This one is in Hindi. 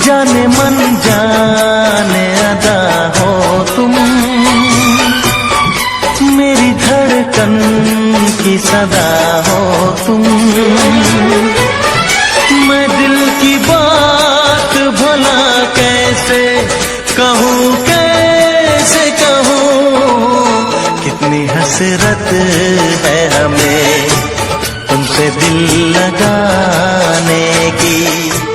जाने मन जाने अदा हो तुम, मेरी धड़कन की सदा हो तुम। मैं दिल की बात भला कैसे कहूँ, कैसे कहूँ, कितनी हसरत है हमें तुमसे दिल लगाने की।